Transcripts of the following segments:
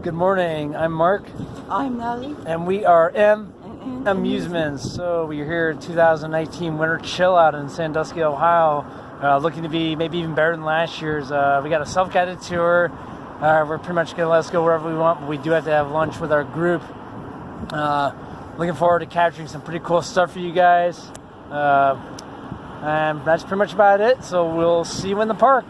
Good morning. I'm Mark. I'm Nellie. And we are Amusements. So we're here in 2019 Winter Chill Out in Sandusky, Ohio. Looking to be maybe even better than last year's. We got a self-guided tour. We're pretty much going to let us go wherever we want, but we do have to have lunch with our group. Looking forward to capturing some pretty cool stuff for you guys. And that's pretty much about it. So we'll see you in the park.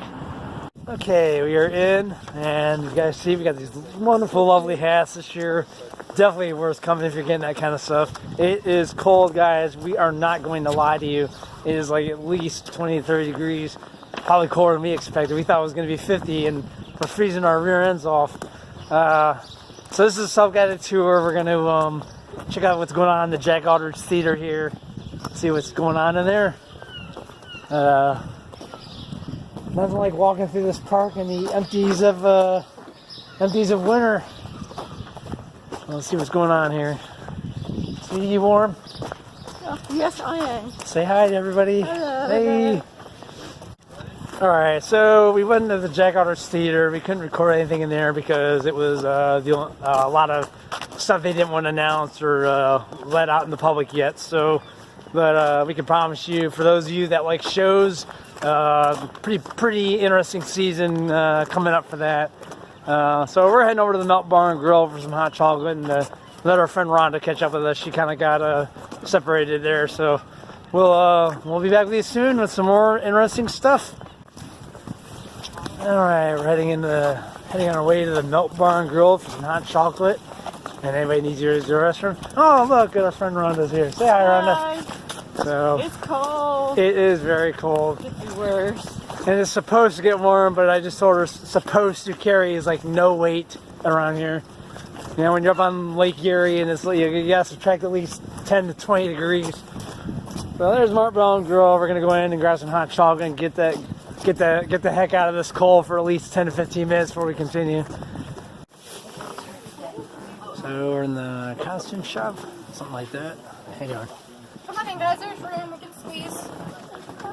Okay, we are in, and you guys see we got these wonderful, lovely hats this year. Definitely worth coming if you're getting that kind of stuff. It is cold, guys. We are not going to lie to you. It is like at least 20 to 30 degrees. Probably colder than we expected. We thought it was going to be 50, and we're freezing our rear ends off. So this is a self-guided tour. We're going to check out what's going on in the Jack Aldrich Theater here. See what's going on in there. Nothing like walking through this park in the empties of winter. Let's see what's going on here. Sweetie, you warm? Oh, yes, I am. Say hi to everybody. Hello. Hey. All right, so we went into the Jack Aldrich Theater. We couldn't record anything in there because it was a lot of stuff they didn't want to announce or let out in the public yet. So, but we can promise you, for those of you that like shows, pretty interesting season coming up for that. So we're heading over to the Melt Bar and Grill for some hot chocolate and let our friend Rhonda catch up with us. She kind of got separated there, so we'll be back with you soon with some more interesting stuff. All right, we're heading on our way to the Melt Bar and Grill for some hot chocolate. And anybody needs to use the restroom? Oh, look, our friend Rhonda's here. Say hi, Rhonda. Hi. So it's cold. It is very cold. It could be worse. And it's supposed to get warm, but I just told her supposed to carry is like no weight around here. You know, when you're up on Lake Erie and you got to subtract at least 10 to 20 degrees. So there's Mart Brown Grill. We're gonna go in and grab some hot chocolate and get the heck out of this cold for at least 10 to 15 minutes before we continue. So we're in the costume shop, something like that. Hang on. Come on in, guys. There's room. We can squeeze.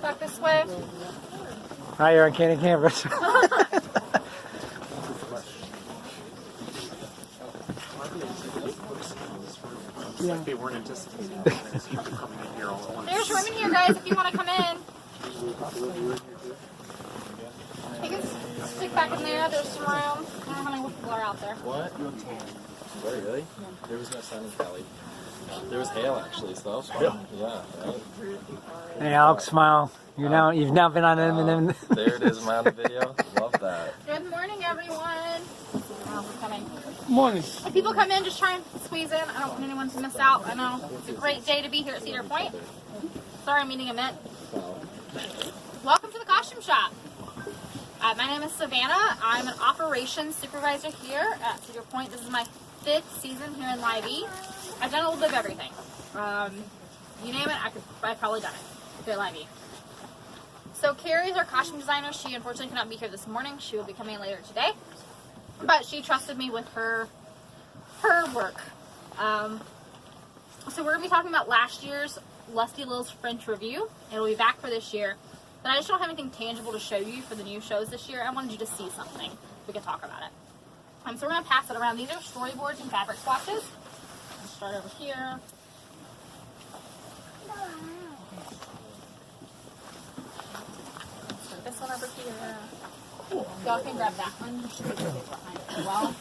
Back this way. Hi, you're on Candy Campers. They weren't anticipating people coming in here all at once. There's room in here, guys, if you want to come in. You can stick back in there. There's some room. I don't know how many people are out there. What? What, really? There was no sun in Cali. There was hail, actually, so that was fun. Yeah, right? Hey, Alex, smile. You've now been on M&M. There it is, am I on the video? Love that. Good morning, everyone. Oh, we're coming. Morning. If people come in, just try and squeeze in. I don't want anyone to miss out. I know it's a great day to be here at Cedar Point. Sorry, I'm meeting a mint. Welcome to the costume shop. My name is Savannah. I'm an operations supervisor here at Cedar Point. This is my 5th season here in Live-E. I've done a little bit of everything. You name it, I've probably done it here at Live-E. So Carrie is our costume designer. She unfortunately cannot be here this morning. She will be coming later today. But she trusted me with her work. So we're going to be talking about last year's Lusty Lil's French Review. It'll be back for this year. But I just don't have anything tangible to show you for the new shows this year. I wanted you to see something. We can talk about it. So we're going to pass it around. These are storyboards and fabric swatches. I'll start over here. So this one over here. Y'all can grab that one. Should be behind it as well.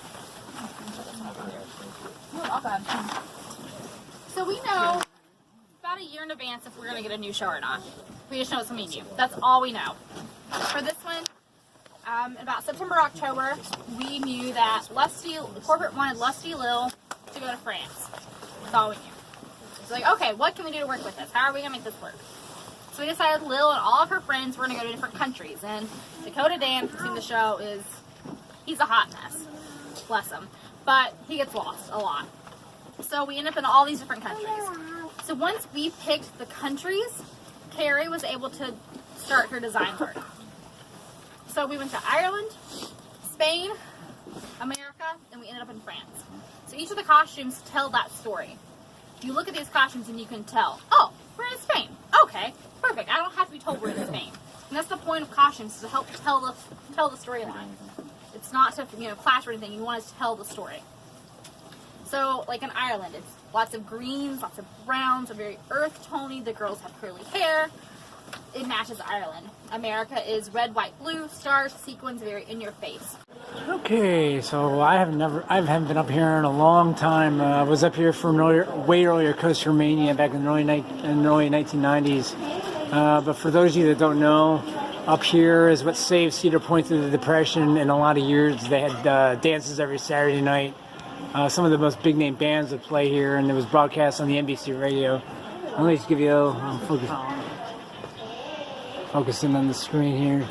You're welcome. So we know about a year in advance if we're going to get a new show or not. We just know it's going to be new. That's all we know. For this one, about September, October, we knew that corporate wanted Lusty Lil to go to France. That's all we knew. So like, okay, what can we do to work with this? How are we going to make this work? So we decided Lil and all of her friends were going to go to different countries. And Dakota Dan, who's in the show, he's a hot mess. Bless him. But he gets lost a lot. So we end up in all these different countries. So once we picked the countries, Carrie was able to start her design work. So we went to Ireland, Spain, America, and we ended up in France. So each of the costumes tell that story. You look at these costumes and you can tell, oh, we're in Spain. Okay, perfect. I don't have to be told we're in Spain. And that's the point of costumes, is to help tell the storyline. It's It's not to, flash or anything. You want to tell the story. So, like in Ireland, it's lots of greens, lots of browns, a very earth tony. The girls have curly hair. It matches Ireland. America is red, white, blue, stars, sequins, very in your face. Okay, so I haven't been up here in a long time. I was up here for way earlier Coaster Mania back in the early 1990s. But for those of you that don't know, up here is what saved Cedar Point through the Depression. In a lot of years, they had dances every Saturday night. Some of the most big name bands would play here, and it was broadcast on the NBC radio. Let me just give you a focusing on the screen here.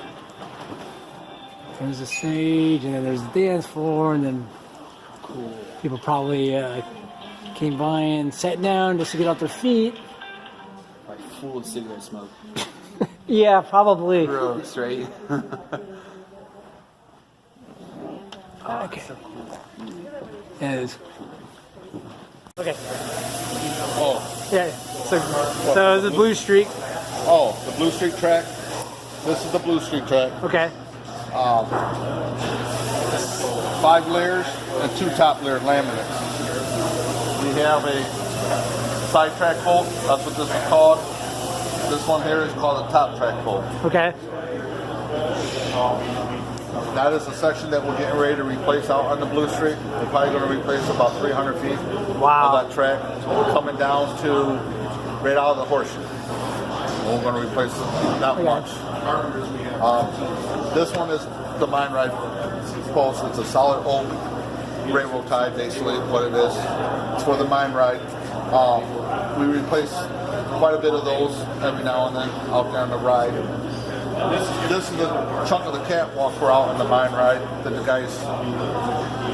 There's the stage, and then there's the dance floor, and then people probably came by and sat down just to get off their feet. Like full of cigarette smoke. Yeah, probably. Gross, right? Okay. Yeah, it is. Okay. Oh, Yeah. So the Blue Streak. oh, the Blue Streak track. This is the Blue Streak track. Okay. 5 layers and 2 top layer laminates. We have a side track bolt. That's what this is called. This one here is called a top track bolt. Okay. That is a section that we're getting ready to replace out on the Blue Streak. We're probably going to replace about 300 feet Wow. of that track. So we're coming down to right out of the horseshoe. We're going to replace that much. This one is the Mine Ride post. It's a solid oak railroad tie, basically what it is. It's for the Mine Ride. We replace quite a bit of those every now and then out there on the ride. This is a chunk of the catwalk we're out on the Mine Ride that the guys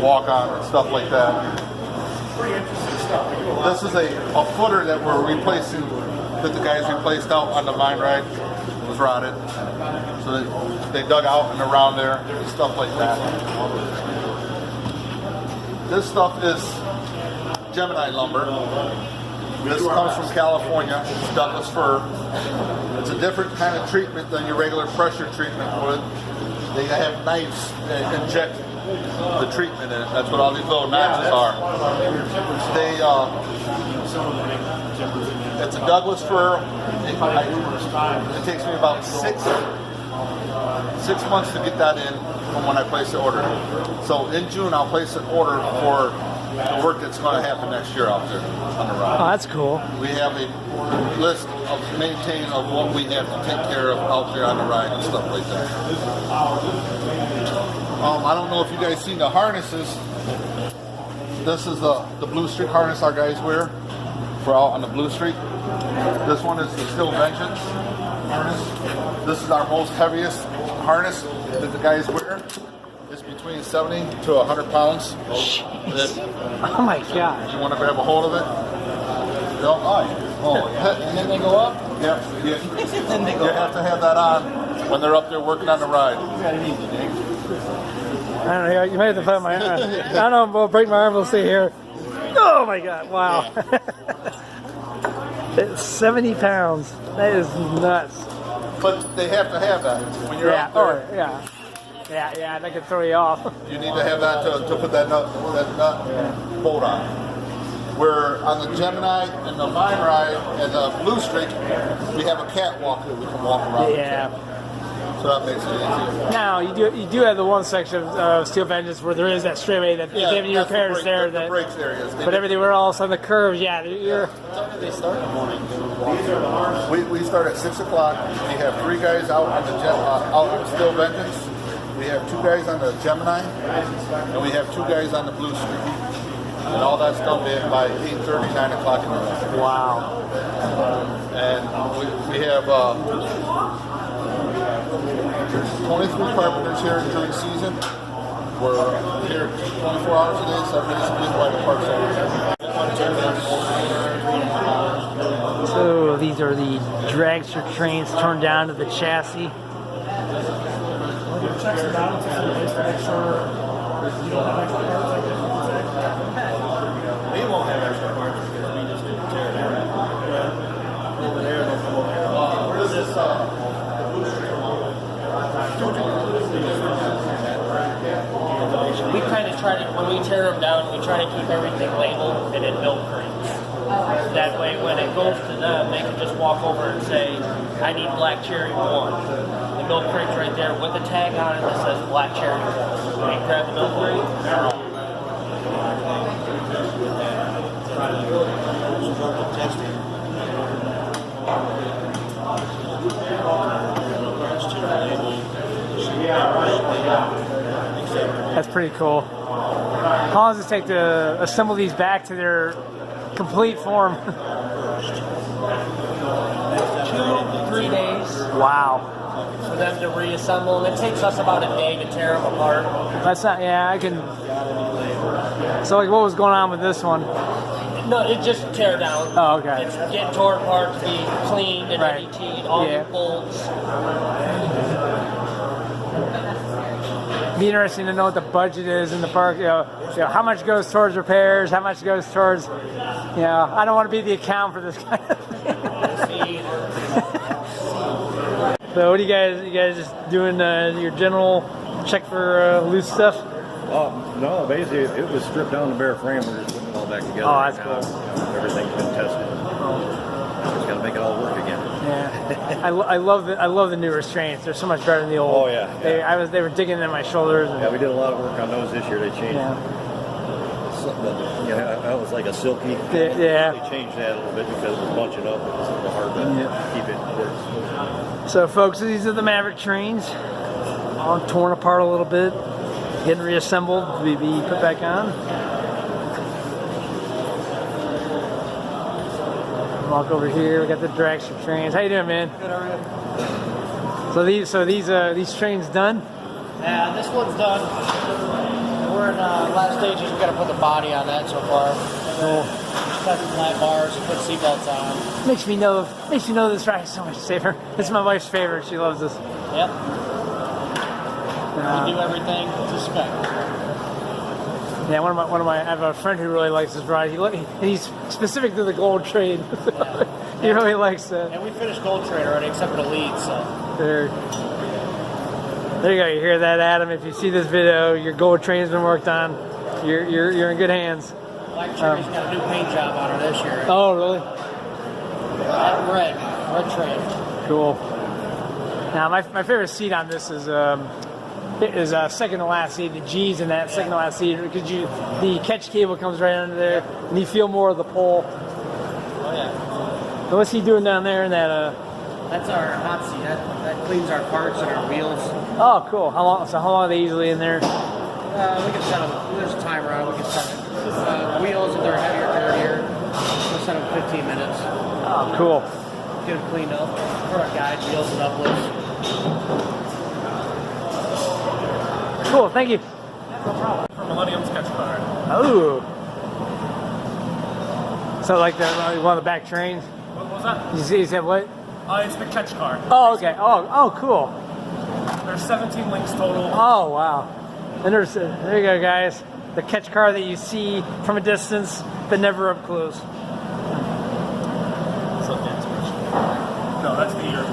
walk on and stuff like that. This is a footer that we're replacing, that the guys replaced out on the Mine Ride. It was rotted. So they dug out and around there and stuff like that. This stuff is Gemini lumber. This comes from California. It's Douglas fir. It's a different kind of treatment than your regular pressure treatment would. They have knives that inject the treatment in it. That's what all these little knives are. It's a Douglas fir. It takes me about six months to get that in from when I place the order. So in June, I'll place an order for the work that's going to happen next year out there on the ride. Oh, that's cool. We have a list of maintaining of what we have to take care of out there on the ride and stuff like that. I don't know if you guys seen the harnesses. This is the Blue Streak harness our guys wear for out on the Blue Streak. This one is the Steel Vengeance harness. This is our most heaviest harness that the guys wear. It's between 70 to 100 pounds. Oh my gosh. You want to grab a hold of it? No? Oh, and then they go up? Yep. You have to have that on when they're up there working on the ride. I don't know. You might have to put my arm. I don't know. We'll break my arm. We'll see here. Oh my god! Wow. It's 70 pounds. That is nuts. But they have to have that when you're up there. Yeah. That could throw you off. You need to have that to put that nut bolt on. Where on the Gemini and the Mine Ride and the Blue Streak, we have a catwalk that we can walk around. Yeah. So that makes it easier. Now you do have the one section of Steel Vengeance where there is that straightaway that if any repairs there. The brakes areas. But everything we're all on the curves. Yeah. They start in the morning. We start at 6 o'clock. We have 3 guys out on the out on Steel Vengeance. We have 2 guys on the Gemini, and we have 2 guys on the Blue Streak. And all that's done by 8:30, 9 o'clock in the morning. Wow. And we have 23 carpenters here during season. We're here 24 hours a day, 7 days a week, right apart. So these are the dragster trains turned down to the chassis. We won't have extra parts because we just didn't tear it out. Over there, Where does this try to, when we tear them down, we try to keep everything labeled and in milk crates. That way, when it goes to them, they can just walk over and say, I need black cherry 1. The milk crate's right there with a tag on it that says black cherry 1. When you grab the milk crate, they're all. That's pretty cool. How long does it take to assemble these back to their complete form? 2 to 3 days. Wow. For them to reassemble, and it takes us about a day to tear them apart. That's not, yeah, I can. So, like, what was going on with this one? No, it just tear down. Oh, okay. It's getting torn apart to be cleaned and Right. ET'd, all Yeah. the bolts. Be interesting to know what the budget is in the park. You know, how much goes towards repairs, how much goes towards. You know, I don't want to be the accountant for this kind of thing. So, what do you guys just doing your general check for loose stuff? No, basically it was stripped down to bare frame. We're just putting it all back together. Oh, that's now. cool. You know, everything's been tested. Just got to make it all work again. Yeah, I love the new restraints. They're so much better than the old. Oh, yeah, They were digging in my shoulders. And, Yeah, we did a lot of work on those this year. They changed. yeah. That was like a silky. Yeah. They changed that a little bit because it was bunching up. It was a little hard to keep it where it's supposed to be. So, folks, these are the Maverick trains, all torn apart a little bit, getting reassembled to be put back on. Walk over here. We got the Dragster trains. How you doing, man? Good, all right. So these trains done? Yeah, this one's done. We're in last stages. We got to put the body on that so far. Cool. Got some flat bars, put seatbelts on. Makes me know this ride is so much safer. This is my wife's favorite. She loves this. Yep. We do everything to spec. Yeah, one of my. I have a friend who really likes this ride. He's specific to the gold trade. He really likes that. And we finished Gold Trade already, except for the lead. So There you go. You hear that, Adam? If you see this video, your gold train's been worked on. You're in good hands. Black Cherry's got a new paint job on her this year. Oh, really? Red trade. Cool. Now, my favorite seat on this is second to last seat. The G's in that second to last seat because the catch cable comes right under there, and you feel more of the pull. Oh yeah. So what's he doing down there in that? That's our hot seat. That cleans our parts and our wheels. Oh, cool. How long are they usually in there? We can set them. There's a timer on it. We can set it. Wheels, if they're heavier, dirtier, we'll set them 15 minutes. Oh, cool. Get them cleaned up. For our guide, wheels and uplifts. Cool. Thank you. For Millennium's catch car. Oh. So like one of the back trains. What was that? You said what? It's the catch car. Oh, okay. Oh, cool. There's 17 links total. Oh, wow. And there you go, guys. The catch car that you see from a distance, but never up close. No, that's the year.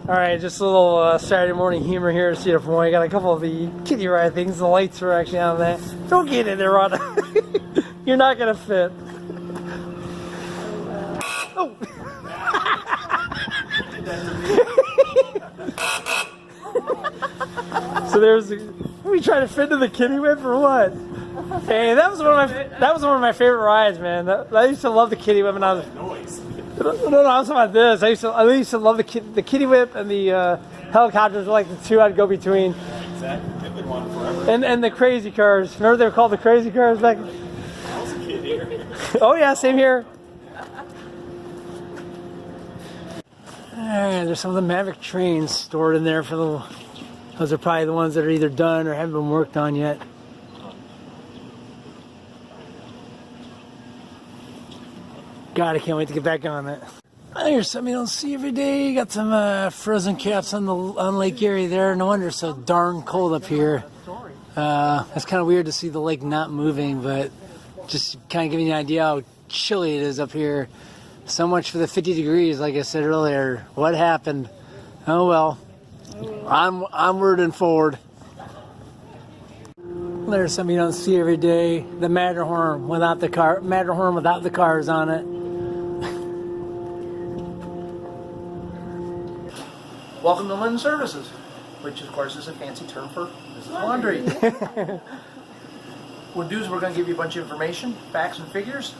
All right, just a little Saturday morning humor here at Cedar Point. I got a couple of the kiddie ride things. The lights are actually on that. Don't get in there, Ron. You're not gonna fit. Oh. So there's. Are we trying to fit into the kiddie whip or what? Hey, that was one of my favorite rides, man. I used to love the kiddie whip when I was. No, I'm talking about this. I used to love the kiddie whip and the helicopters were like the two I'd go between. Exactly. They've been one forever. And the crazy cars. Remember they were called the crazy cars back? I was a kid here. Oh yeah, same here. Alright, there's some of the Maverick trains stored in there for the. Those are probably the ones that are either done or haven't been worked on yet. God, I can't wait to get back on that. Here's something you don't see every day. Got some frozen caps on Lake Erie there. No wonder it's so darn cold up here. It's kind of weird to see the lake not moving, but just kind of giving you an idea how chilly it is up here. So much for the 50 degrees, like I said earlier. What happened? Oh well. I'm onward and forward. There's something you don't see every day. The Matterhorn without the cars on it. Welcome to Linen Services, which of course is a fancy term for this is laundry. What we'll do is we're going to give you a bunch of information, facts and figures,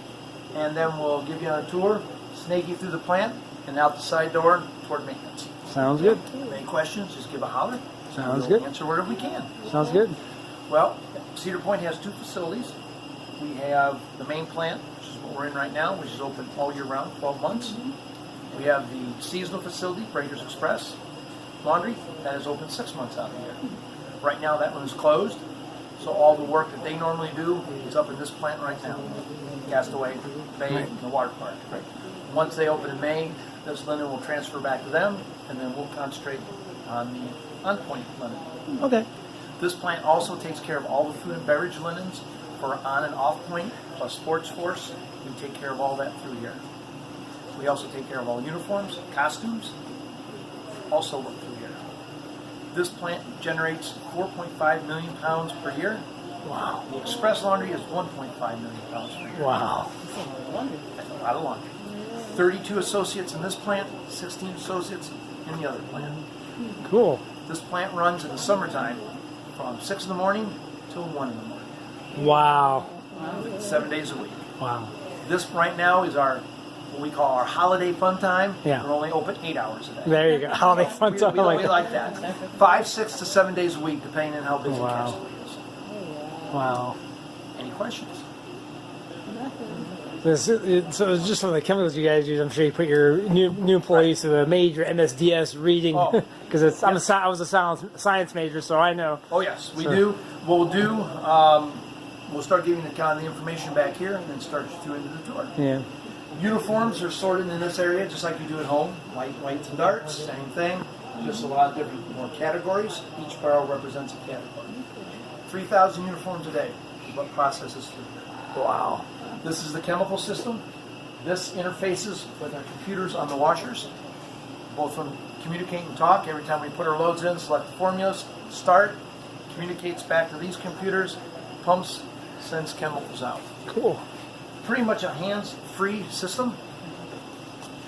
and then we'll give you a tour, snake you through the plant, and out the side door toward maintenance. Sounds good. Any questions, just give a holler. Sounds We'll good. answer whatever we can. Sounds good. Well, Cedar Point has 2 facilities. We have the main plant, which is what we're in right now, which is open all year round, 12 months. We have the seasonal facility, Breakers Express Laundry, that is open 6 months out of the year. Right now that one is closed, so all the work that they normally do is up in this plant right now. Castaway Bay, the water park. Once they open in May, this linen will transfer back to them, and then we'll concentrate on the on-point linen. Okay. This plant also takes care of all the food and beverage linens for on and off point, plus sports force. We take care of all that through here. We also take care of all uniforms, costumes, also work through here. This plant generates 4.5 million pounds per year. Wow. The express laundry is 1.5 million pounds per year. Wow. That's a lot of laundry. 32 associates in this plant, 16 associates in the other plant. Cool. This plant runs in the summertime from 6 in the morning till 1 in the morning. Wow. 7 days a week. Wow. This right now is our what we call our holiday fun time. Yeah. We're only open 8 hours a day. There you go. Holiday fun We time. like that. 5, 6 to 7 days a week, depending on how busy Wow. Castaway is. Wow. Any questions? So it's just some of the chemicals you guys use. I'm sure you put your new employees to the major MSDS reading because I was a science major, so I know. Oh yes, we do. We'll start giving the kind of the information back here, and then start you into the tour. Yeah. Uniforms are sorted in this area, just like you do at home. Whites and darts, same thing. Just a lot of different more categories. Each barrel represents a category. 3,000 uniforms a day is what processes through here. Wow. This is the chemical system. This interfaces with our computers on the washers. Both from communicate and talk. Every time we put our loads in, select the formulas, start, communicates back to these computers, pumps, sends chemicals out. Cool. Pretty much a hands-free system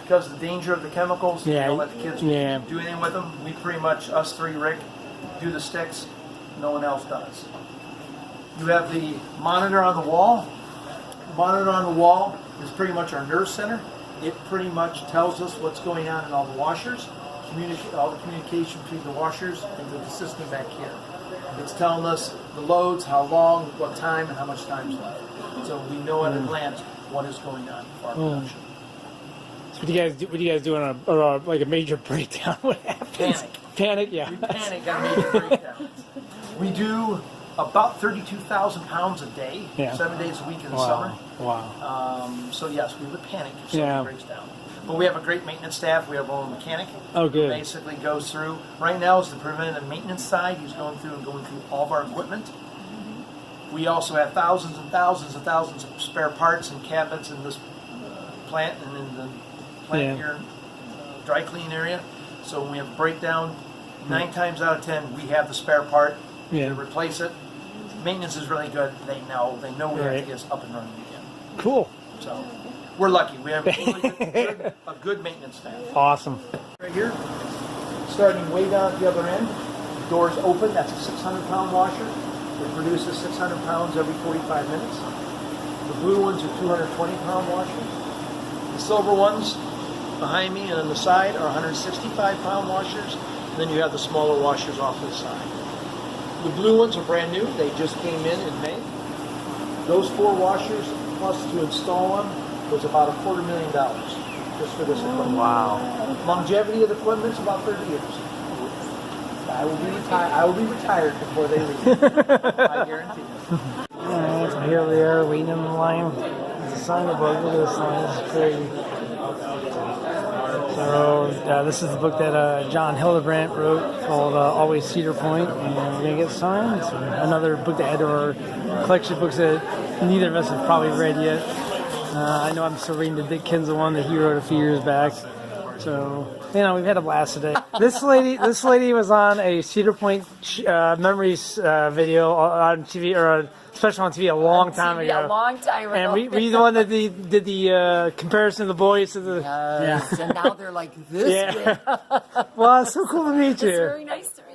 because of the danger of the chemicals. Yeah. You don't let the kids do anything with them. We pretty much, us 3, Rick, do the sticks. No one else does. You have the monitor on the wall. The monitor on the wall is pretty much our nerve center. It pretty much tells us what's going on in all the washers, all the communication between the washers and the system back here. It's telling us the loads, how long, what time, and how much time's left. So we know at a glance what is going on for our production. So what do you guys do on a major breakdown? What happens? Panic. Yeah. We panic on major breakdowns. We do about 32,000 pounds a day, 7 days a week in the summer. Wow. So yes, we would panic if something breaks down. But we have a great maintenance staff. We have our own mechanic. Oh, good. Who basically goes through. Right now is the preventative maintenance side. He's going through all of our equipment. We also have thousands and thousands and thousands of spare parts and cabinets in this plant and in the plant here, dry clean area. So when we have a breakdown, 9 times out of 10 we have the spare part to replace it. Maintenance is really good. They know we have to get us up and running again. Cool. So we're lucky. We have a good maintenance staff. Awesome. Right here, starting way down at the other end, doors open. That's a 600-pound washer. It produces 600 pounds every 45 minutes. The blue ones are 220-pound washers. The silver ones behind me and on the side are 165-pound washers. And then you have the smaller washers off to the side. The blue ones are brand new. They just came in May. Those 4 washers, plus to install them, was about $250,000 just for this equipment. Wow. Longevity of the equipment is about 30 years. I will be retired before they leave. I guarantee it. Alright, so here we are waiting in the line. There's a sign above. Look at this sign. It's crazy. So this is the book that John Hildebrandt wrote called Always Cedar Point, and we're going to get signed. So another book to add to our collection of books that neither of us have probably read yet. I know I'm still reading the Dick Kinsel one that he wrote a few years back. So, you know, we've had a blast today. This lady was on a Cedar Point memories video on TV, or a special on TV a long time ago. A long time ago. And were you the one that did the comparison of the boys to the... Yes, and now they're like this. Yeah. Well, it's so cool to meet you. It's very nice to meet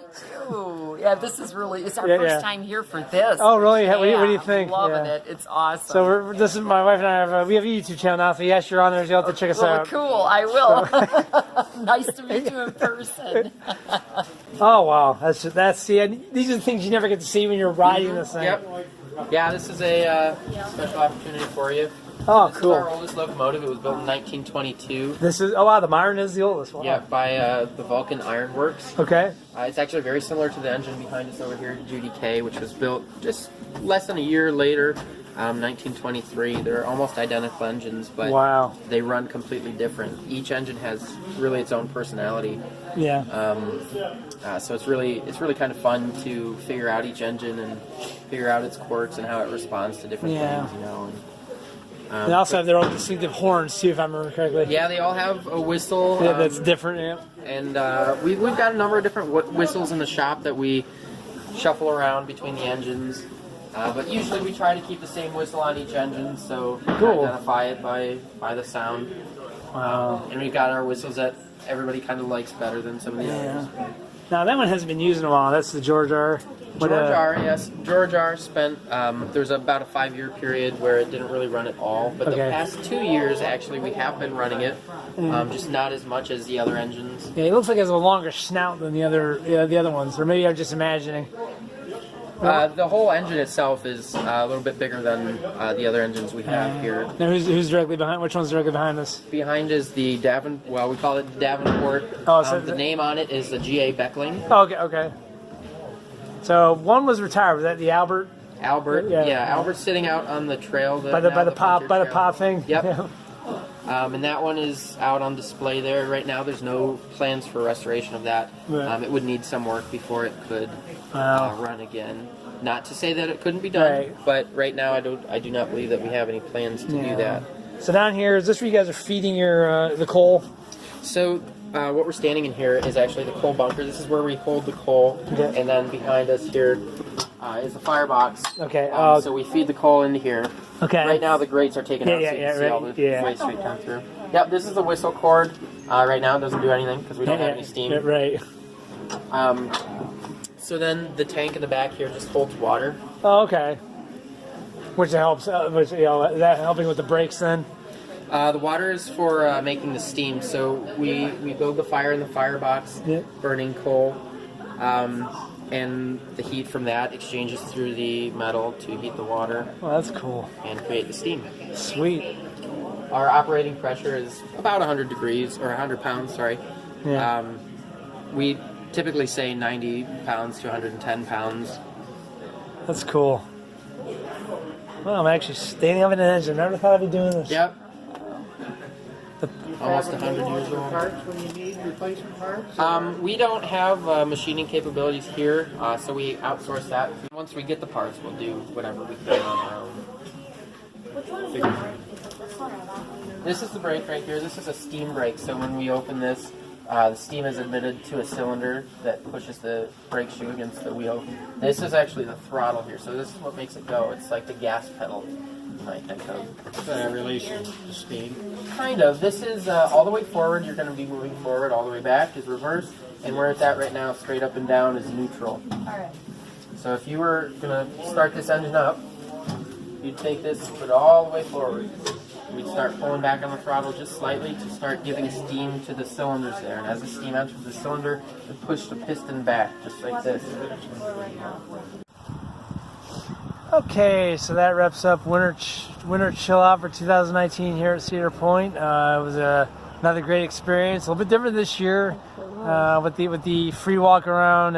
you. Yeah, this is really, it's our Yeah, first yeah. time here for this. Oh, really? What do you think? Loving Yeah. it. It's awesome. So this is my wife and I have we have a YouTube channel now. So yes, you're on there. So you'll have to check us Well, out. cool. I will. Nice to meet you in person. Oh wow, that's see, these are the things you never get to see when you're riding this thing. Yep. Yeah, this is a special opportunity for you. Oh, This cool. is our oldest locomotive. It was built in 1922. This is wow, the Myron is the oldest one. Yeah, by the Vulcan Iron Works. Okay. It's actually very similar to the engine behind us over here, Judy K, which was built just less than a year later, 1923. They're almost identical engines, but Wow. they run completely different. Each engine has really its own personality. Yeah. So it's really kind of fun to figure out each engine and figure out its quirks and how it responds to different Yeah. things, you know. They also have their own distinctive horns too, if I remember correctly. Yeah, they all have a whistle. Yeah, that's different. Yeah. And we've got a number of different whistles in the shop that we shuffle around between the engines. But usually we try to keep the same whistle on each engine, so we Cool. identify it by the sound. Wow. And we've got our whistles that everybody kind of likes better than some of the others. Now that one hasn't been used in a while. That's the George R. George R, yes. George R spent, there's about a 5-year period where it didn't really run at all, but the Okay. past 2 years, actually, we have been running it, just not as much as the other engines. Yeah, it looks like it has a longer snout than the other ones, or maybe I'm just imagining. The whole engine itself is a little bit bigger than the other engines we have here. Now who's directly behind? Which one's directly behind us? Behind is the we call it Davenport. Oh, so the name on it is the G.A. Beckling. Oh, okay. So one was retired. Was that the Albert? Albert, Yeah. Albert's sitting out on the trail. By the pop frontier trail. pop thing. Yep. Yeah. And that one is out on display there right now. There's no plans for restoration of that. Right. It would need some work before it could Wow. run again. Not to say that it couldn't be done, Right. but right now I do not believe that we have any plans to do that. So down here, is this where you guys are feeding your the coal? So what we're standing in here is actually the coal bunker. This is where we hold the coal, Okay. and then behind us here is the firebox. Okay. So we feed the coal into here. Okay. Right now the grates are taken out, so you can see all the waste street come through. Yep, this is the whistle cord. Right now it doesn't do anything because we don't have any steam. Yeah, right. So then the tank in the back here just holds water. Oh, okay. Which helps. Which that helping with the brakes then. The water is for making the steam. So we build the fire in the firebox, burning coal, and the heat from that exchanges through the metal to heat the water. Well, that's cool. And create the steam. Sweet. Our operating pressure is about 100 degrees, or 100 pounds, sorry. Yeah. We typically say 90 pounds to 110 pounds. That's cool. Well, I'm actually standing up in an engine. Never thought I'd be doing this. Yep. Almost 100 years old. Parts when you need replacement parts? We don't have machining capabilities here, so we outsource that. Once we get the parts, we'll do whatever we can on our own. This is the brake right here. This is a steam brake, so when we open this, the steam is admitted to a cylinder that pushes the brake shoe against the wheel. This is actually the throttle here, so this is what makes it go. It's like the gas pedal, you might think of. Is that a relation to speed? Kind of. This is all the way forward. You're going to be moving forward. All the way back is reverse. And where it's at right now, straight up and down, is neutral. Alright. So if you were going to start this engine up, you'd take this and put it all the way forward. We'd start pulling back on the throttle just slightly to start giving steam to the cylinders there. And as the steam enters the cylinder, we push the piston back, just like this. Okay, so that wraps up winter chill out for 2019 here at Cedar Point. It was another great experience. A little bit different this year with the free walk around,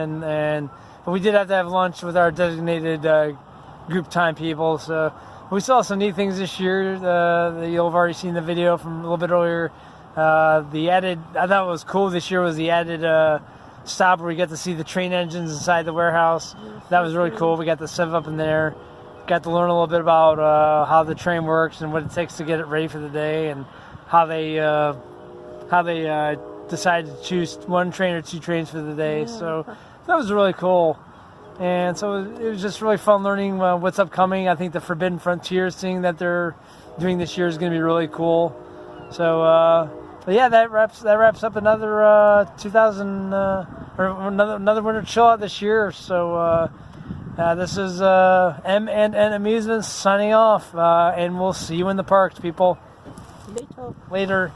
but we did have to have lunch with our designated group time people. So we saw some neat things this year. You'll have already seen the video from a little bit earlier. I thought what was cool this year was the added stop where we got to see the train engines inside the warehouse. That was really cool. We got to set up in there. Got to learn a little bit about how the train works and what it takes to get it ready for the day, and how they how they decided to choose one train or two trains for the day. So that was really cool. And so it was just really fun learning what's upcoming. I think the Forbidden Frontiers thing that they're doing this year is going to be really cool. So, but yeah, that wraps up another 2000 or another winter chill out this year. So this is M&N Amusements signing off, and we'll see you in the parks, people. Little. Later.